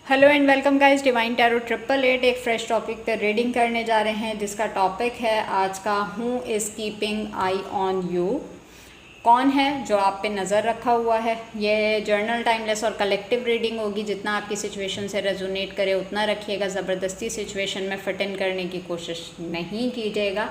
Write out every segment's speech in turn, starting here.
Hello and welcome guys, divine tarot 888 एक fresh topic पे reading करने जा रहे हैं, जिसका टॉपिक है आज का हूँ is keeping eye on you. कौन है जो आप पे नज़र रखा हुआ है। ये जर्नल, टाइमलेस और कलेक्टिव रीडिंग होगी। जितना आपकी सिचुएशन से रेजोनेट करे उतना रखिएगा। ज़बरदस्ती सिचुएशन में फिट इन करने की कोशिश नहीं कीजिएगा।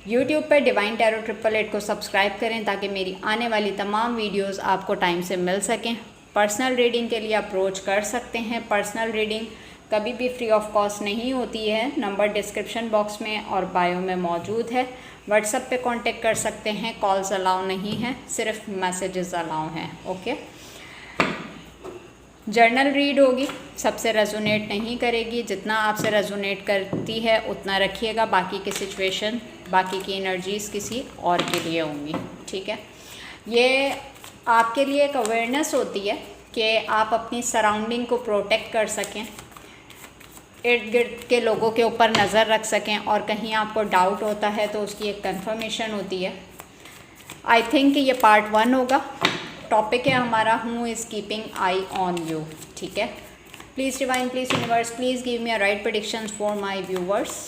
यूट्यूब पर डिवाइन टैरो 888 को सब्सक्राइब करें ताकि मेरी आने वाली तमाम वीडियोस आपको टाइम से मिल सकें। पर्सनल रीडिंग के लिए अप्रोच कर सकते हैं। पर्सनल रीडिंग कभी भी फ्री ऑफ कॉस्ट नहीं होती है। नंबर डिस्क्रिप्शन बॉक्स में और बायो में मौजूद है। व्हाट्सएप पे कांटेक्ट कर सकते हैं। कॉल्स अलाउ नहीं है, सिर्फ मैसेजेस अलाउ हैं। ओके, जर्नल रीड होगी, सबसे रेजोनेट नहीं करेगी। जितना आपसे रेजोनेट करती है उतना रखिएगा। बाकी की सिचुएशन, बाकी की एनर्जीज़ किसी और के लिए होंगी। ठीक है, ये आपके लिए एक अवेयरनेस होती है कि आप अपनी सराउंडिंग को प्रोटेक्ट कर सकें, इर्द गिर्द के लोगों के ऊपर नज़र रख सकें, और कहीं आपको डाउट होता है तो उसकी एक कंफर्मेशन होती है। आई थिंक ये पार्ट 1 होगा। टॉपिक है हमारा हूँ is keeping eye on you. ठीक है, please divine, please universe, please give me a right predictions for my viewers.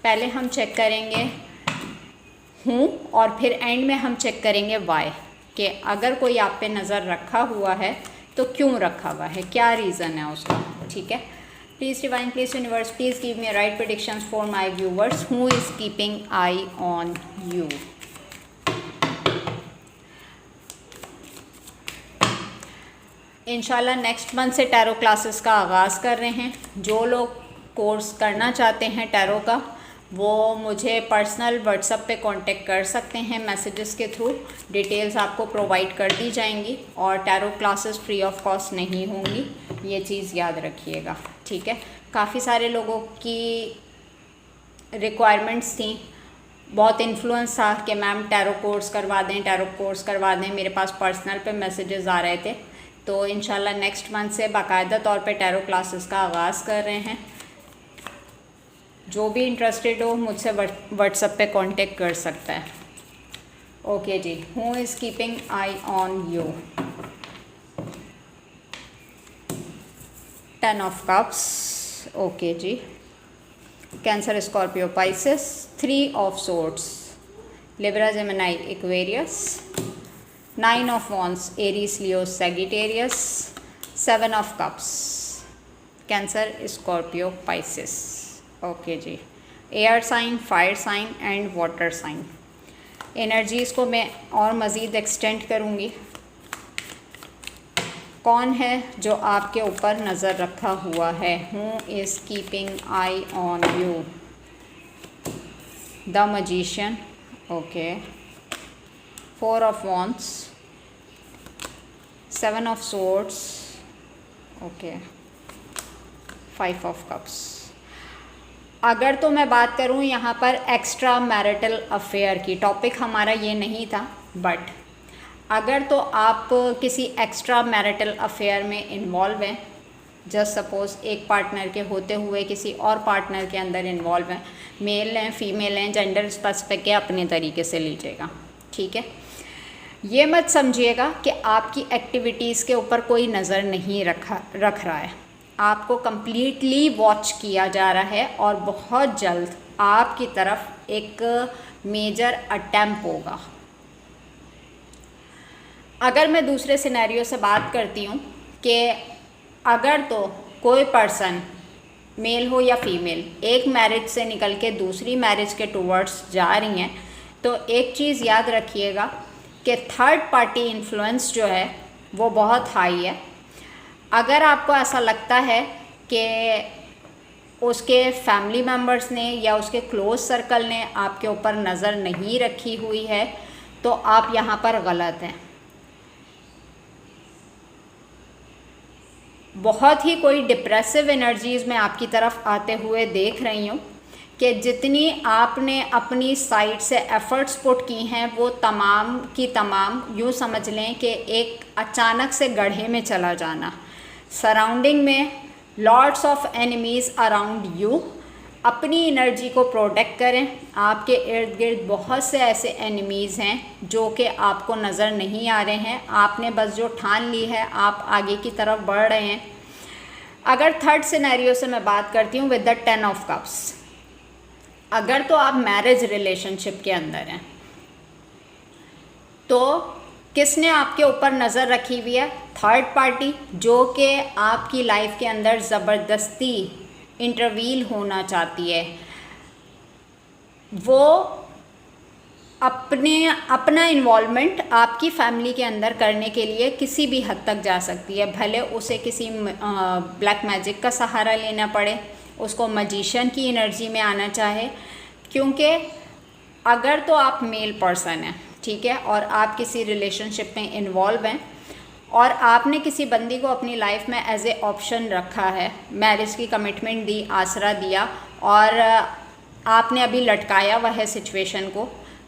पहले हम चेक करेंगे हूँ और फिर एंड में हम चेक करेंगे वाई, कि अगर कोई आप पे नज़र रखा हुआ है तो क्यों रखा हुआ है, क्या रीज़न है उसका। ठीक है, please divine, please universe, please give me right predictions for my viewers. Who is keeping eye on you. इंशाल्लाह नेक्स्ट मंथ से टैरो क्लासेस का आगाज़ कर रहे हैं। जो लोग कोर्स करना चाहते हैं टैरो का, वो मुझे पर्सनल व्हाट्सएप पे कांटेक्ट कर सकते हैं मैसेजेस के थ्रू। डिटेल्स आपको प्रोवाइड कर दी जाएंगी और tarot classes free of cost नहीं होंगी, ये चीज़ याद रखिएगा। ठीक है, काफ़ी सारे लोगों की रिक्वायरमेंट्स थी, बहुत इन्फ्लुएंस था कि मैम टैरो कोर्स करवा दें, टैरो कोर्स करवा दें। मेरे पास पर्सनल पे मैसेजेस आ रहे थे। तो इंशाल्लाह नेक्स्ट मंथ से बाकायदा तौर पे टैरो क्लासेस का आगाज़ कर रहे हैं। जो भी इंटरेस्टेड हो मुझसे व्हाट्सएप पे कांटेक्ट कर सकता है। Okay ji, who is keeping eye on you. 10 of cups. Okay ji, Cancer, Scorpio, Pisces. 3 of swords, Libra, Gemini, Aquarius. 9 of wands, Aries, Leo, Sagittarius. 7 of cups, Cancer, Scorpio, Pisces. Okay ji, air sign, fire sign and water sign. Energies को मैं और मज़ीद extend करूँगी। कौन है जो आपके ऊपर नज़र रखा हुआ है। Who is keeping eye on you. The magician. Okay, 4 of wands, 7 of swords. Okay, 5 of cups. अगर तो मैं बात करूं यहाँ पर एक्स्ट्रा मैरिटल अफेयर की, टॉपिक हमारा ये नहीं था, बट अगर तो आप किसी एक्स्ट्रा मैरिटल अफेयर में इन्वॉल्व हैं, जस्ट सपोज़ एक पार्टनर के होते हुए किसी और पार्टनर के अंदर इन्वॉल्व हैं, मेल हैं, फीमेल हैं, जेंडर स्पेसिफिक है, अपने तरीके से लीजिएगा। ठीक है, ये मत समझिएगा कि आपकी एक्टिविटीज़ के ऊपर कोई नज़र नहीं रख रहा है। आपको कंप्लीटली वॉच किया जा रहा है और बहुत जल्द आपकी तरफ एक मेजर अटेम्प्ट होगा। अगर मैं दूसरे सिनेरियो से बात करती हूँ कि अगर तो कोई पर्सन, मेल हो या फीमेल, एक मैरिज से निकल के दूसरी मैरिज के टूवर्ड्स जा रही हैं, तो एक चीज़ याद रखिएगा कि थर्ड पार्टी इन्फ्लुएंस जो है वो बहुत हाई है। अगर आपको ऐसा लगता है कि उसके फैमिली मेम्बर्स ने या उसके क्लोज सर्कल ने आपके ऊपर नज़र नहीं रखी हुई है, तो आप यहाँ पर गलत हैं। बहुत ही कोई डिप्रेसिव एनर्जीज़ में आपकी तरफ आते हुए देख रही हूँ कि जितनी आपने अपनी साइड से एफ़र्ट्स पुट की हैं वो तमाम की तमाम, यूँ समझ लें कि एक अचानक से गड्ढे में चला जाना। सराउंडिंग में lots of enemies around you. अपनी एनर्जी को प्रोटेक्ट करें। आपके इर्द गिर्द बहुत से ऐसे एनिमीज़ हैं जो कि आपको नज़र नहीं आ रहे हैं। आपने बस जो ठान ली है, आप आगे की तरफ बढ़ रहे हैं। अगर थर्ड सिनेरियो से मैं बात करती हूँ विद द 10 ऑफ कप्स, अगर तो आप मैरिज रिलेशनशिप के अंदर हैं तो किसने आपके ऊपर नज़र रखी हुई है? थर्ड पार्टी, जो कि आपकी लाइफ के अंदर ज़बरदस्ती इंटरवील होना चाहती है। वो अपना इन्वॉल्वमेंट आपकी फैमिली के अंदर करने के लिए किसी भी हद तक जा सकती है, भले उसे किसी ब्लैक मैजिक का सहारा लेना पड़े, उसको मजिशियन की एनर्जी में आना चाहे। क्योंकि अगर तो आप मेल पर्सन हैं, ठीक है, और आप किसी रिलेशनशिप में इन्वॉल्व हैं और आपने किसी बंदी को अपनी लाइफ में एज ए ऑप्शन रखा है, मैरिज की कमिटमेंट दी, आसरा दिया और आपने अभी लटकाया हुआ है सिचुएशन को,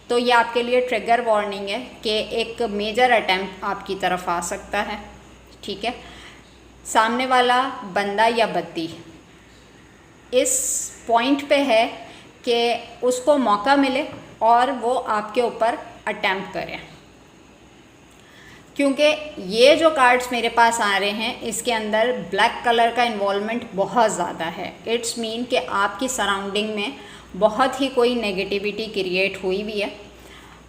तो ये आपके लिए ट्रिगर वार्निंग है कि एक मेजर अटैम्प्ट आपकी तरफ आ सकता है। ठीक है, सामने वाला बंदा या बद्दी इस पॉइंट पे है कि उसको मौका मिले और वो आपके ऊपर अटैम्प्ट करें। क्योंकि ये जो कार्ड्स मेरे पास आ रहे हैं इसके अंदर ब्लैक कलर का इन्वॉल्वमेंट बहुत ज़्यादा है। इट्स मीन कि आपकी सराउंडिंग में बहुत ही कोई नेगेटिविटी क्रिएट हुई भी है।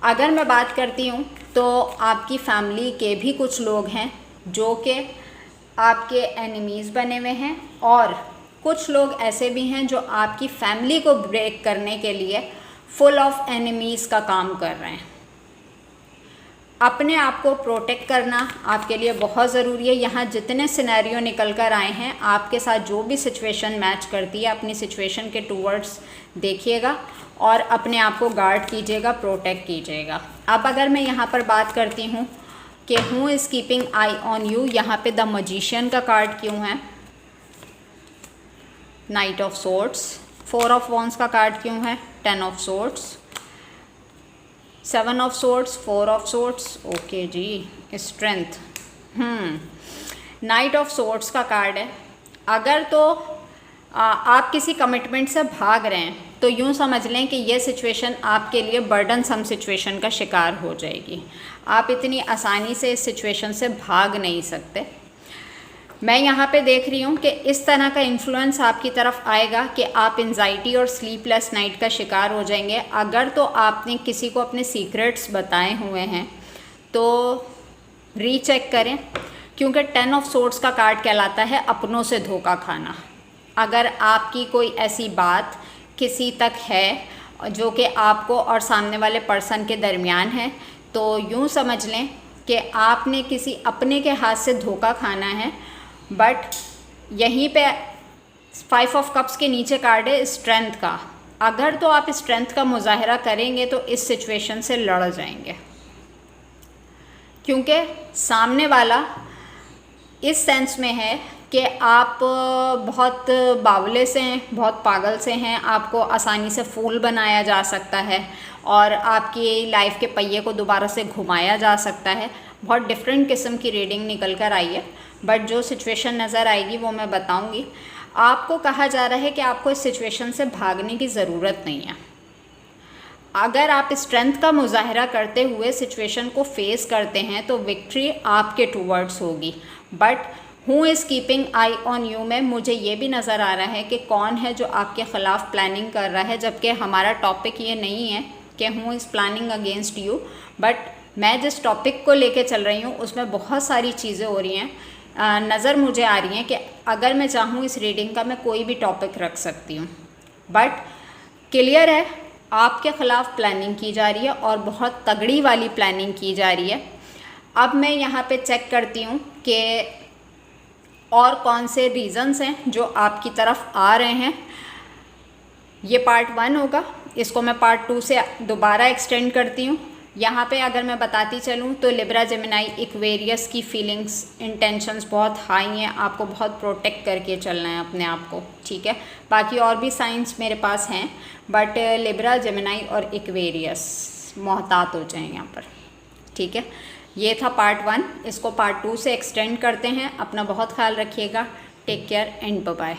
अगर मैं बात करती हूँ तो आपकी फैमिली के भी कुछ लोग हैं जो कि आपके एनिमीज़ बने हुए हैं और कुछ लोग ऐसे भी हैं जो आपकी फैमिली को ब्रेक करने के लिए फुल ऑफ एनिमीज़ का काम कर रहे हैं। अपने आप को प्रोटेक्ट करना आपके लिए बहुत ज़रूरी है। यहाँ जितने सिनेरियो निकल कर आए हैं, आपके साथ जो भी सिचुएशन मैच करती है, अपनी सिचुएशन के टूवर्ड्स देखिएगा और अपने आप को गार्ड कीजिएगा, प्रोटेक्ट कीजिएगा। अब अगर मैं यहाँ पर बात करती हूँ कि who is keeping eye on you, यहाँ पे द मजिशियन का कार्ड क्यों है, knight of swords, 4 of wands का कार्ड क्यों है, 10 of swords, 7 of swords, 4 of swords, okay ji, strength, knight of swords का कार्ड है। अगर तो आप किसी कमिटमेंट से भाग रहे हैं तो यूँ समझ लें कि ये सिचुएशन आपके लिए बर्डनसम सिचुएशन का शिकार हो जाएगी। आप इतनी आसानी से इस सिचुएशन से भाग नहीं सकते। मैं यहाँ पे देख रही हूँ कि इस तरह का इन्फ्लुएंस आपकी तरफ आएगा कि आप एंजाइटी और स्लीपलेस नाइट का शिकार हो जाएंगे। अगर तो आपने किसी को अपने सीक्रेट्स बताए हुए हैं तो रीचेक करें, क्योंकि 10 ऑफ सोर्ड्स का कार्ड कहलाता है अपनों से धोखा खाना। अगर आपकी कोई ऐसी बात किसी तक है जो कि आपको और सामने वाले पर्सन के दरमियान है, तो यूँ समझ लें कि आपने किसी अपने के हाथ से धोखा खाना है। बट यहीं पे 5 ऑफ कप्स के नीचे कार्ड है स्ट्रेंथ का। अगर तो आप स्ट्रेंथ का मुजाहरा करेंगे तो इस सिचुएशन से लड़ जाएंगे, क्योंकि सामने वाला इस सेंस में है कि आप बहुत बावले से हैं, बहुत पागल से हैं, आपको आसानी से फूल बनाया जा सकता है और आपकी लाइफ के पहिए को दोबारा से घुमाया जा सकता है। बहुत डिफरेंट किस्म की रीडिंग निकल कर आई है, बट जो सिचुएशन नज़र आएगी वो मैं बताऊंगी। आपको कहा जा रहा है कि आपको इस सिचुएशन से भागने की ज़रूरत नहीं है। अगर आप स्ट्रेंथ का मुजाहरा करते हुए सिचुएशन को फेस करते हैं तो विक्ट्री आपके टूवर्ड्स होगी। बट हूँ is keeping eye on you में मुझे ये भी नज़र आ रहा है कि कौन है जो आपके ख़िलाफ़ प्लानिंग कर रहा है, जबकि हमारा टॉपिक ये नहीं है कि who is planning against you. But मैं जिस टॉपिक को लेके चल रही हूँ उसमें बहुत सारी चीज़ें हो रही हैं, नज़र मुझे आ रही हैं कि अगर मैं चाहूँ इस रीडिंग का मैं कोई भी टॉपिक रख सकती हूँ। बट क्लियर है आपके ख़िलाफ़ प्लानिंग की जा रही है और बहुत तगड़ी वाली प्लानिंग की जा रही है। अब मैं यहाँ पे चेक करती हूँ कि और कौन से रीज़न्स हैं जो आपकी तरफ आ रहे हैं। ये पार्ट 1 होगा, इसको मैं पार्ट 2 से दोबारा एक्सटेंड करती हूँ। यहाँ पे अगर मैं बताती चलूँ तो लिब्रा, जेमिनाई, एक्वेरियस की फीलिंग्स, इंटेंशंस बहुत हाई हैं। आपको बहुत प्रोटेक्ट करके चलना है अपने आप को, ठीक है। बाकी और भी साइंस मेरे पास हैं, बट लिब्रा, जेमिनाई और एक्वेरियस मोहतात हो जाएं यहाँ पर, ठीक है। ये था पार्ट 1, इसको पार्ट 2 से एक्सटेंड करते हैं। अपना बहुत ख्याल रखिएगा। Take care and bye bye.